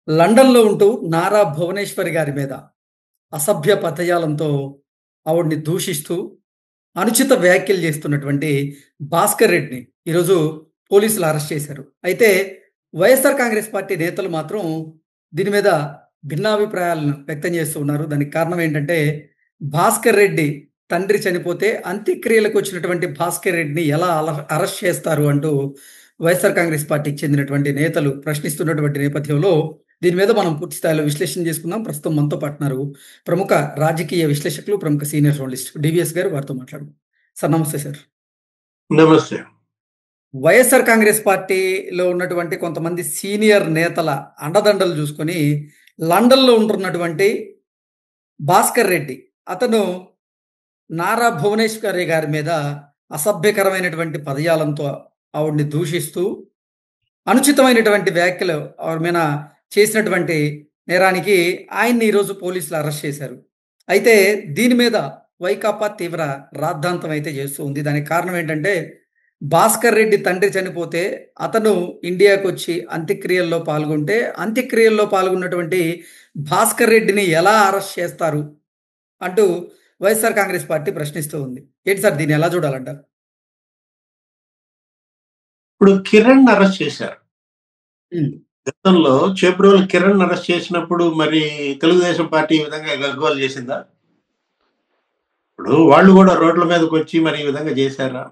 లండన్‌లో ఉంటూ నారా భువనేశ్వరి గారి మీద అసభ్య పదజాలంతో ఆవిడని దూషిస్తూ, అనుచిత వ్యాఖ్యలు చేస్తున్నటువంటి భాస్కర్ రెడ్డిని ఈరోజు పోలీసులు అరెస్ట్ చేశారు. అయితే వైఎస్ఆర్ కాంగ్రెస్ పార్టీ నేతలు మాత్రం దీని మీద భిన్నాభిప్రాయాలను వ్యక్తం చేస్తూ ఉన్నారు. దానికి కారణం ఏంటంటే, భాస్కర్ రెడ్డి తండ్రి చనిపోతే అంత్యక్రియలకు వచ్చినటువంటి భాస్కర్ రెడ్డిని ఎలా అరెస్ట్ చేస్తారు అంటూ వైఎస్ఆర్ కాంగ్రెస్ పార్టీకి చెందినటువంటి నేతలు ప్రశ్నిస్తున్నటువంటి నేపథ్యంలో దీని మీద మనం పూర్తి స్థాయిలో విశ్లేషణ చేసుకుందాం. ప్రస్తుతం మనతో పాటున్నారు ప్రముఖ రాజకీయ విశ్లేషకులు, ప్రముఖ సీనియర్ జర్నలిస్ట్ డివిఎస్ గారు. వారితో మాట్లాడదాం. సార్ నమస్తే సార్. నమస్తే. వైఎస్ఆర్ కాంగ్రెస్ పార్టీలో ఉన్నటువంటి కొంతమంది సీనియర్ నేతల అండదండలు చూసుకొని లండన్‌లో ఉంటున్నటువంటి భాస్కర్ రెడ్డి అతను నారా భువనేశ్వరి గారి మీద అసభ్యకరమైనటువంటి పదజాలంతో ఆవిడని దూషిస్తూ, అనుచితమైనటువంటి వ్యాఖ్యలు ఆవిడ మీద చేసినటువంటి నేరానికి ఆయన్ని ఈరోజు పోలీసులు అరెస్ట్ చేశారు. అయితే దీని మీద వైకాపా తీవ్ర రాద్ధాంతం అయితే చేస్తూ ఉంది. దానికి కారణం ఏంటంటే, భాస్కర్ రెడ్డి తండ్రి చనిపోతే అతను ఇండియాకొచ్చి అంత్యక్రియల్లో పాల్గొంటే, అంత్యక్రియల్లో పాల్గొన్నటువంటి భాస్కర్ రెడ్డిని ఎలా అరెస్ట్ చేస్తారు అంటూ వైఎస్ఆర్ కాంగ్రెస్ పార్టీ ప్రశ్నిస్తూ ఉంది. ఏంటి సార్, దీన్ని ఎలా చూడాలంటారు? ఇప్పుడు కిరణ్ అరెస్ట్ చేశారు. హ్మ్. గతంలో చేబ్రోలు కిరణ్ అరెస్ట్ చేసినప్పుడు మరి తెలుగుదేశం పార్టీ ఈ విధంగా గగ్గోలు చేసిందా? ఇప్పుడు వాళ్ళు కూడా రోడ్ల మీదకి వచ్చి మరి ఈ విధంగా చేశారా?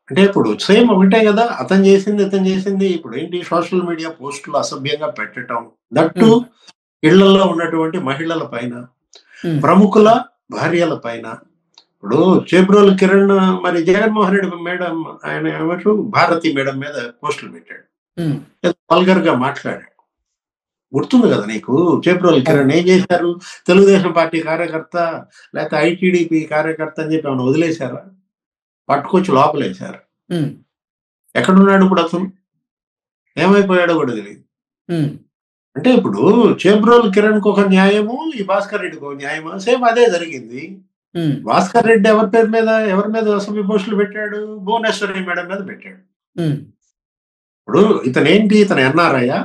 అంటే ఇప్పుడు సేమ్ ఒకటే కదా, అతను చేసింది ఇతను చేసింది. ఇప్పుడు ఏంటి, సోషల్ మీడియా పోస్టులు అసభ్యంగా పెట్టడం, దట్టు హ్మ్. ఇళ్లలో ఉన్నటువంటి మహిళల పైన, హ్మ్. ప్రముఖుల భార్యల పైన. ఇప్పుడు చేబ్రోలు కిరణ్ మరి జగన్మోహన్ రెడ్డి మేడం, ఆయన ఏమంటారు, భారతి మేడం మీద పోస్టులు పెట్టాడు, హ్మ్. వల్గర్ గా మాట్లాడాడు. గుర్తుంది కదా నీకు? చేబ్రోలు అవును. కిరణ్ ఏం చేశారు? తెలుగుదేశం పార్టీ కార్యకర్త లేకపోతే ఐటీడీపీ కార్యకర్త అని చెప్పి ఆమెను వదిలేశారా? పట్టుకొచ్చి లోపలేశారు. హ్మ్. ఎక్కడున్నాడు ఇప్పుడు అతను? ఏమైపోయాడో కూడా తెలియదు. హ్మ్. అంటే ఇప్పుడు చేబ్రోలు కిరణ్ కు ఒక న్యాయము, ఈ భాస్కర్ రెడ్డికి ఒక న్యాయమా? సేమ్ అదే జరిగింది. హ్మ్. భాస్కర్ రెడ్డి ఎవరి మీద అసభ్య పోస్టులు పెట్టాడు? భువనేశ్వరి మేడం మీద పెట్టాడు. హ్మ్. ఇప్పుడు ఇతను ఎన్ఆర్ఐయా?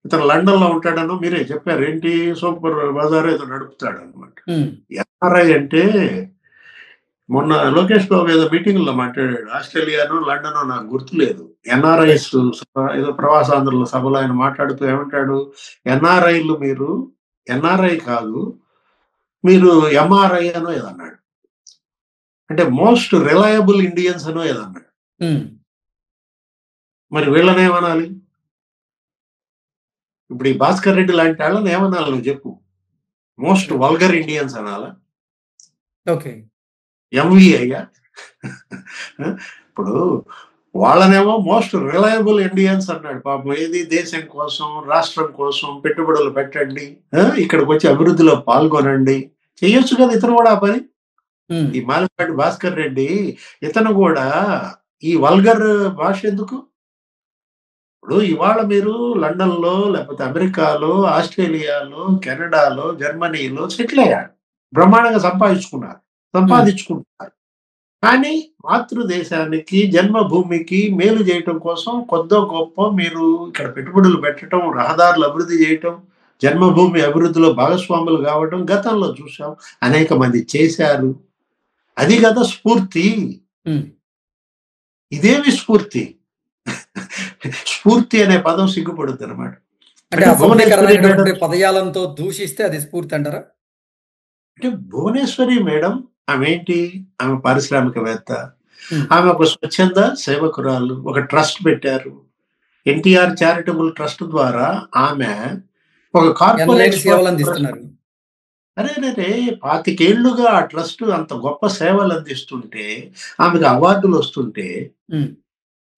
ఇతను లండన్ లో ఉంటాడను మీరే చెప్పారు. ఏంటి, సూపర్ బజార్ ఏదో నడుపుతాడు అనమాట. హ్మ్. ఎన్ఆర్ఐ అంటే మొన్న లోకేష్ బాబు ఏదో మీటింగ్ లో మాట్లాడాడు. ఆస్ట్రేలియాను లండన్ నాకు గుర్తులేదు. ఎన్ఆర్ఐస్ ఏదో ప్రవాసాంధ్రుల సభలో ఆయన మాట్లాడుతూ ఏమంటాడు, ఎన్ఆర్ఐలు మీరు ఎన్ఆర్ఐ కాదు, మీరు ఎంఆర్ఐ అనో ఏదన్నాడు. అంటే మోస్ట్ రిలయబుల్ ఇండియన్స్ అనో ఏదన్నాడు. హ్మ్. మరి వీళ్ళని ఏమనాలి? ఇప్పుడు ఈ భాస్కర్ రెడ్డి లాంటి వాళ్ళని ఏమనాలి నువ్వు చెప్పు? మోస్ట్ వల్గర్ ఇండియన్స్ అనాలా? ఓకే. ఎంవిఐయా? ఇప్పుడు వాళ్ళనేమో మోస్ట్ రిలయబుల్ ఇండియన్స్ అన్నాడు. పాపం ఏది, దేశం కోసం, రాష్ట్రం కోసం పెట్టుబడులు పెట్టండి, ఇక్కడికి వచ్చి అభివృద్ధిలో పాల్గొనండి. చెయ్యొచ్చు కదా ఇతను కూడా ఆ పని. హ్మ్. ఈ మాలపాటి భాస్కర్ రెడ్డి ఇతను కూడా ఈ వల్గర్ భాష ఎందుకు? ఇప్పుడు ఇవాళ మీరు లండన్ లో లేకపోతే అమెరికాలో, ఆస్ట్రేలియాలో, కెనడాలో, జర్మనీలో సెటిల్ అయ్యారు. బ్రహ్మాండంగా సంపాదించుకుంటున్నారు. కానీ మాతృదేశానికి, జన్మభూమికి మేలు చేయటం కోసం కొద్దో గొప్ప మీరు ఇక్కడ పెట్టుబడులు పెట్టడం, రహదారులు అభివృద్ధి చేయటం, జన్మభూమి అభివృద్ధిలో భాగస్వాములు కావడం గతంలో చూసాం. అనేక మంది చేశారు. అది కదా స్ఫూర్తి. హ్మ్. ఇదేమి స్ఫూర్తి? స్ఫూర్తి అనే పదం సిగ్గుపడుతుంది అనమాట. అంటే అసభ్యకరమైనటువంటి పదజాలంతో దూషిస్తే అది స్ఫూర్తి అంటారా? అంటే భువనేశ్వరి మేడం ఆమె ఏంటి? ఆమె పారిశ్రామికవేత్త. హ్మ్. ఆమె ఒక స్వచ్ఛంద సేవకురాలు. ఒక ట్రస్ట్ పెట్టారు. ఎన్టీఆర్ చారిటబుల్ ట్రస్ట్ ద్వారా ఆమె ఒక కార్పొరేట్ సేవలు అందిస్తున్నారు. అరే 25 ఏళ్లుగా ఆ ట్రస్ట్ అంత గొప్ప సేవలు అందిస్తుంటే, ఆమెకు అవార్డులు వస్తుంటే, హ్మ్.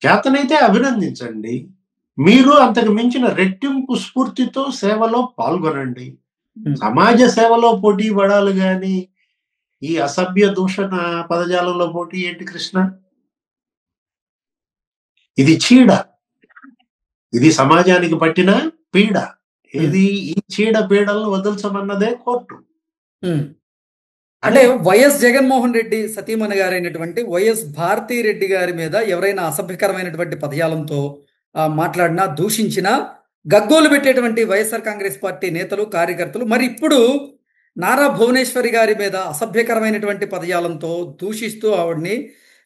చేతనైతే అభినందించండి. మీరు అంతకు మించిన రెట్టింపు స్ఫూర్తితో సేవలో పాల్గొనండి. హ్మ్. సమాజ సేవలో పోటీ పడాలి గాని ఈ అసభ్య దూషణ పదజాలంలో పోటీ ఏంటి కృష్ణ? ఇది చీడ. ఇది సమాజానికి పట్టిన పీడ. ఏది, ఈ చీడ పీడలను వదల్చమన్నదే కోర్టు. హ్మ్. అంటే వైఎస్ జగన్మోహన్ రెడ్డి సతీమణి గారైనటువంటి వైఎస్ భారతీ రెడ్డి గారి మీద ఎవరైనా అసభ్యకరమైనటువంటి పదజాలంతో మాట్లాడినా, దూషించినా గగ్గోలు పెట్టేటువంటి వైఎస్ఆర్ కాంగ్రెస్ పార్టీ నేతలు, కార్యకర్తలు మరి ఇప్పుడు నారా భువనేశ్వరి గారి మీద అసభ్యకరమైనటువంటి పదజాలంతో దూషిస్తూ ఆవిడ్ని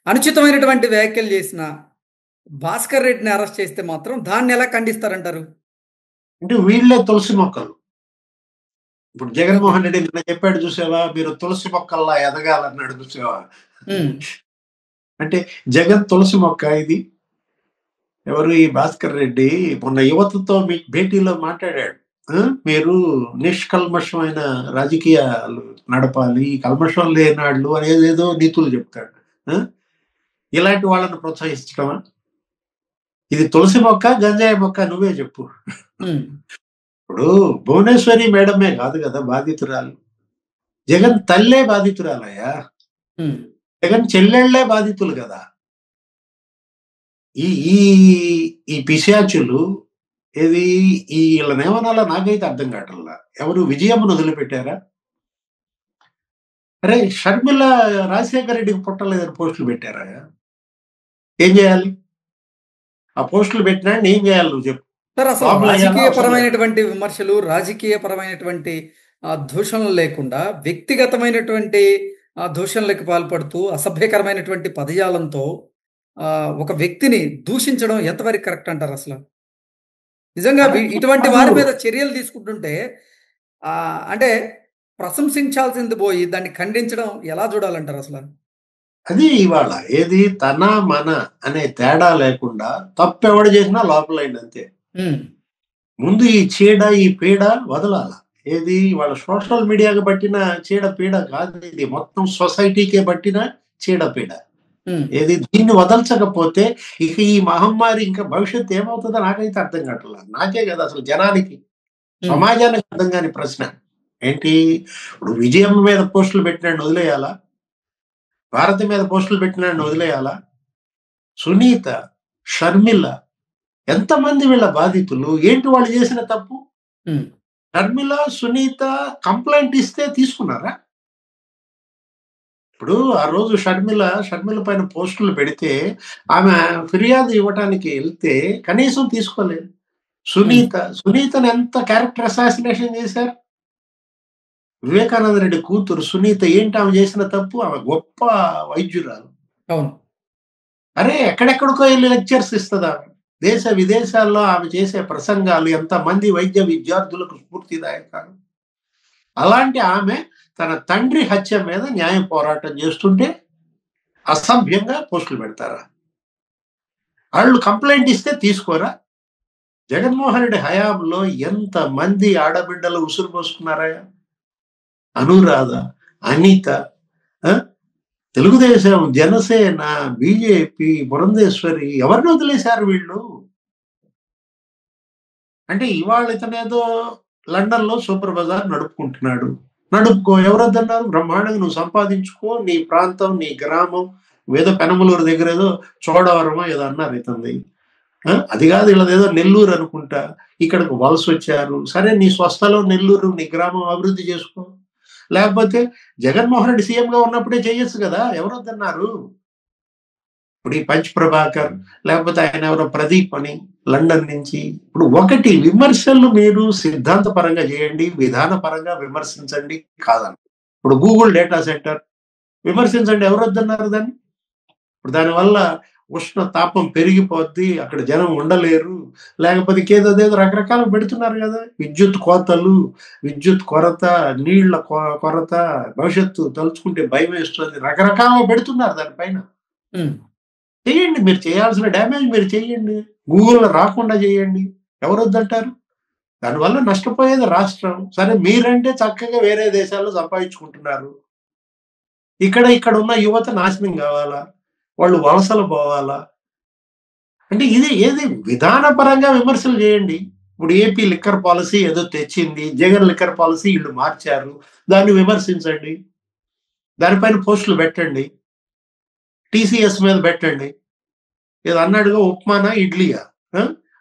అనుచితమైనటువంటి వ్యాఖ్యలు చేసిన భాస్కర్ రెడ్డిని అరెస్ట్ చేస్తే మాత్రం దాన్ని ఎలా ఖండిస్తారంటారు? అంటే వీళ్ళే తులసి మొక్కలు. ఇప్పుడు జగన్మోహన్ రెడ్డి నిన్న చెప్పాడు చూసావా, మీరు తులసి మొక్కల్లా ఎదగాలన్నాడు చూసావా. అంటే జగన్ తులసి మొక్క ఇది. ఎవరు ఈ భాస్కర్ రెడ్డి మొన్న యువతతో మీ భేటీలో మాట్లాడాడు. మీరు నిష్కల్మషమైన రాజకీయాలు నడపాలి, కల్మషం లేనాళ్ళు అనేదేదో నీతులు చెప్తాడు. ఇలాంటి వాళ్ళని ప్రోత్సహించడమా? ఇది తులసి మొక్క, గంజాయి మొక్క, నువ్వే చెప్పు. ఇప్పుడు భువనేశ్వరి మేడమే కాదు కదా బాధితురాలు, జగన్ తల్లే బాధితురాలయ్యా, జగన్ చెల్లెళ్లే బాధితులు కదా. ఈ ఈ ఈ పిశాచులు ఏది వీళ్ళనేమనాలో నాకైతే అర్థం కావట్లా. ఎవరు విజయమ్మను వదిలిపెట్టారా? అరే షర్మిల రాజశేఖర రెడ్డికి పుట్టలేదని పోస్టులు పెట్టారా? ఏం చేయాలి? ఆ పోస్టులు పెట్టినా ఏం చేయాలి నువ్వు చెప్పు. సార్, అసలు రాజకీయపరమైనటువంటి విమర్శలు, రాజకీయపరమైనటువంటి దూషణలు లేకుండా వ్యక్తిగతమైనటువంటి దూషణలకు పాల్పడుతూ అసభ్యకరమైనటువంటి పదజాలంతో ఒక వ్యక్తిని దూషించడం ఎంతవరకు కరెక్ట్ అంటారు? అసలు నిజంగా ఇటువంటి వారి మీద చర్యలు తీసుకుంటుంటే అంటే ప్రశంసించాల్సింది పోయి దాన్ని ఖండించడం ఎలా చూడాలంటారు అసలు? అది ఇవాళ ఏది తన మన అనే తేడా లేకుండా తప్పెవడు చేసినా లోపలైంది అంతే. ముందు ఈ చీడ ఈ పీడ వదలాల. ఏది వాళ్ళ సోషల్ మీడియాకి పట్టిన చీడ పీడ కాదు, ఇది మొత్తం సొసైటీకే పట్టిన చీడ పీడ. ఏది దీన్ని వదల్చకపోతే ఇక ఈ మహమ్మారి ఇంకా భవిష్యత్తు ఏమవుతుందో నాకైతే అర్థం కావట్లేదు. నాకే కదా అసలు జనానికి, సమాజానికి అర్థం కాని ప్రశ్న ఏంటి. ఇప్పుడు విజయం మీద పోస్టులు పెట్టినాడు వదిలేయాలా? భారతి మీద పోస్టులు పెట్టినాడు వదిలేయాలా? సునీత, షర్మిల, ఎంతమంది వీళ్ళ బాధితులు? ఏంటి వాళ్ళు చేసిన తప్పు? షర్మిల, సునీత కంప్లైంట్ ఇస్తే తీసుకున్నారా? ఇప్పుడు ఆ రోజు షర్మిల పైన పోస్టులు పెడితే ఆమె ఫిర్యాదు ఇవ్వటానికి వెళ్తే కనీసం తీసుకోలేదు. సునీతను ఎంత క్యారెక్టర్ అసాసినేషన్ చేశారు. వివేకానంద రెడ్డి కూతురు సునీత ఏంటి ఆమె చేసిన తప్పు? ఆమె గొప్ప వైద్యురాలు. అరే ఎక్కడెక్కడికో వెళ్ళి లెక్చర్స్ ఇస్తుందా? దేశ విదేశాల్లో ఆమె చేసే ప్రసంగాలు ఎంతమంది వైద్య విద్యార్థులకు స్ఫూర్తిదాయకాలు. అలాంటి ఆమె తన తండ్రి హత్య మీద న్యాయ పోరాటం చేస్తుంటే అసభ్యంగా పోస్టులు పెడతారా? వాళ్ళు కంప్లైంట్ ఇస్తే తీసుకోరా? జగన్మోహన్ రెడ్డి హయాంలో ఎంత మంది ఆడబిడ్డలు ఉసురు పోసుకున్నారా? అనురాధ, అనిత, తెలుగుదేశం, జనసేన, బీజేపీ, పురంధేశ్వరి, ఎవరిని వదిలేశారు వీళ్ళు? అంటే ఇవాళ ఇతనేదో లండన్ లో సూపర్ బజార్ నడుపుకుంటున్నాడు. నడుపుకో, ఎవరొద్దన్నారు? బ్రహ్మాండంగా నువ్వు సంపాదించుకో, నీ ప్రాంతం, నీ గ్రామం, ఏదో పెనమలూరు దగ్గర ఏదో చోడవరమో ఏదో అన్నారు ఇతంది. అది కాదు, ఇలా ఏదో నెల్లూరు అనుకుంటా, ఇక్కడికి వలస వచ్చారు. సరే, నీ స్వస్థలో నెల్లూరు, నీ గ్రామం అభివృద్ధి చేసుకో. లేకపోతే జగన్మోహన్ రెడ్డి సీఎంగా ఉన్నప్పుడే చేయొచ్చు కదా, ఎవరొద్దన్నారు? ఇప్పుడు ఈ పంచ్ ప్రభాకర్, లేకపోతే ఆయన ఎవరో ప్రదీప్ అని లండన్ నుంచి. ఇప్పుడు ఒకటి, విమర్శలు మీరు సిద్ధాంత పరంగా చేయండి, విధాన పరంగా విమర్శించండి కాదని. ఇప్పుడు గూగుల్ డేటా సెంటర్ విమర్శించండి, ఎవరొద్దన్నారు దాన్ని? ఇప్పుడు దానివల్ల ఉష్ణ తాపం పెరిగిపోద్ది, అక్కడ జనం ఉండలేరు, లేకపోతే ఏదో రకరకాలు పెడుతున్నారు కదా. విద్యుత్ కోతలు, విద్యుత్ కొరత, నీళ్ల కొరత, భవిష్యత్తు తలుచుకుంటే భయం వేస్తుంది, రకరకాలుగా పెడుతున్నారు దానిపైన. చేయండి, మీరు చేయాల్సిన డ్యామేజ్ మీరు చేయండి, గూగుల్లో రాకుండా చేయండి, ఎవరొద్దంటారు? దానివల్ల నష్టపోయేది రాష్ట్రం. సరే, మీరంటే చక్కగా వేరే దేశాల్లో సంపాదించుకుంటున్నారు, ఇక్కడ ఉన్న యువత నాశనం కావాలా, వాళ్ళు వలసలు పోవాలా? అంటే ఇది ఏది విధానపరంగా విమర్శలు చేయండి. ఇప్పుడు ఏపీ లిక్కర్ పాలసీ ఏదో తెచ్చింది, జగన్ లిక్కర్ పాలసీ వీళ్ళు మార్చారు, దాన్ని విమర్శించండి, దానిపైన పోస్టులు పెట్టండి, టీసీఎస్ మీద పెట్టండి. ఏదో అన్నాడుగా, ఉప్మానా ఇడ్లీయా,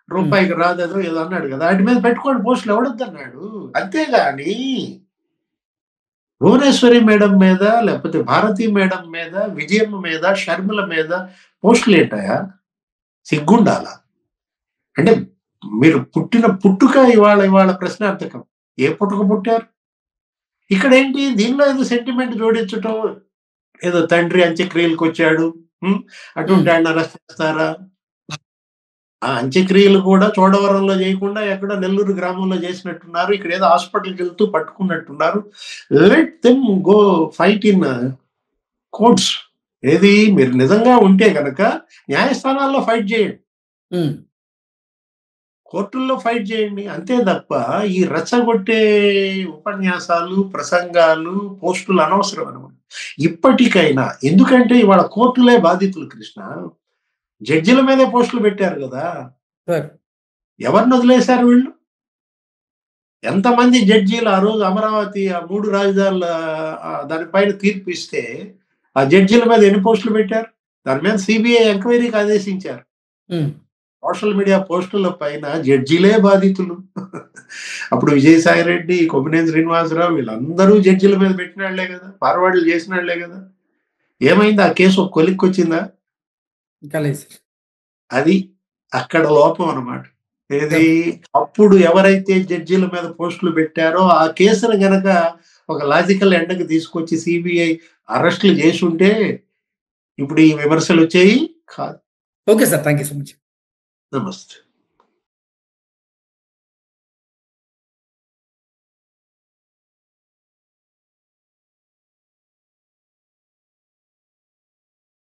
రూపాయికి రాదేదో ఏదో అన్నాడు కదా, వాటి మీద పెట్టుకోండి పోస్టులు, ఎవడొద్దన్నాడు? అంతేగాని భువనేశ్వరి మేడం మీద, లేకపోతే భారతీ మేడం మీద, విజయమ్మ మీద, షర్మిల మీద పోస్టులు ఏంటాయా? సిగ్గుండాలా? అంటే మీరు పుట్టిన పుట్టుక ఇవాళ ప్రశ్నార్థకం. ఏ పుట్టుక పుట్టారు? ఇక్కడేంటి దీనిలో ఏదో సెంటిమెంట్ జోడించటం, ఏదో తండ్రి అంత్యక్రియలకొచ్చాడు. అటువంటి హ్మ్. ఆయన అరెస్ట్ చేస్తారా? ఆ అంత్యక్రియలు కూడా చోడవరంలో చేయకుండా ఎక్కడో నెల్లూరు గ్రామంలో చేసినట్టున్నారు. ఇక్కడేదో హాస్పిటల్‌కెళ్తూ పట్టుకున్నట్టున్నారు. Let them go fight in courts. ఏది మీరు నిజంగా ఉంటే గనక న్యాయస్థానాల్లో ఫైట్ చేయండి. హ్మ్. కోర్టుల్లో ఫైట్ చేయండి. అంతే తప్ప ఈ రెచ్చగొట్టే ఉపన్యాసాలు, ప్రసంగాలు, పోస్టులు అనవసరం అన్నమాట. ఇప్పటికైనా ఎందుకంటే ఇవాళ కోర్టులే బాధితులు కృష్ణ. జడ్జిల మీదే పోస్టులు పెట్టారు గదా! సార్. ఎవరిని వదిలేశారు వీళ్ళు? ఎంతమంది జడ్జీలు ఆ రోజు అమరావతి ఆ 3 రాజధానుల దాని పైన తీర్పు ఇస్తే, ఆ జడ్జీల మీద ఎన్ని పోస్టులు పెట్టారు? దాని మీద సీబీఐ ఎంక్వైరీకి ఆదేశించారు. హ్మ్. సోషల్ మీడియా పోస్టుల పైన జడ్జిలే బాధితులు. అప్పుడు విజయసాయి రెడ్డి, కొమ్మినేని శ్రీనివాసరావు వీళ్ళందరూ జడ్జిల మీద పెట్టినాళ్లే కదా! ఫార్వర్డ్‌లు చేసినాళ్లే కదా! ఏమైంది? ఆ కేసు ఒక కొలిక్కొచ్చిందా? ఇంకా లేదు సార్. అది అక్కడ లోపం అన్నమాట. ఏది? యాహ్! అప్పుడు ఎవరైతే జడ్జిల మీద పోస్టులు పెట్టారో ఆ కేసుని గనక ఒక లాజికల్ ఎండ్‌కి తీసుకొచ్చి సీబీఐ అరెస్ట్‌లు చేసుంటే ఇప్పుడు ఈ విమర్శలొచ్చేయి కాదు. Okay sir. Thank you so much. నమస్తే.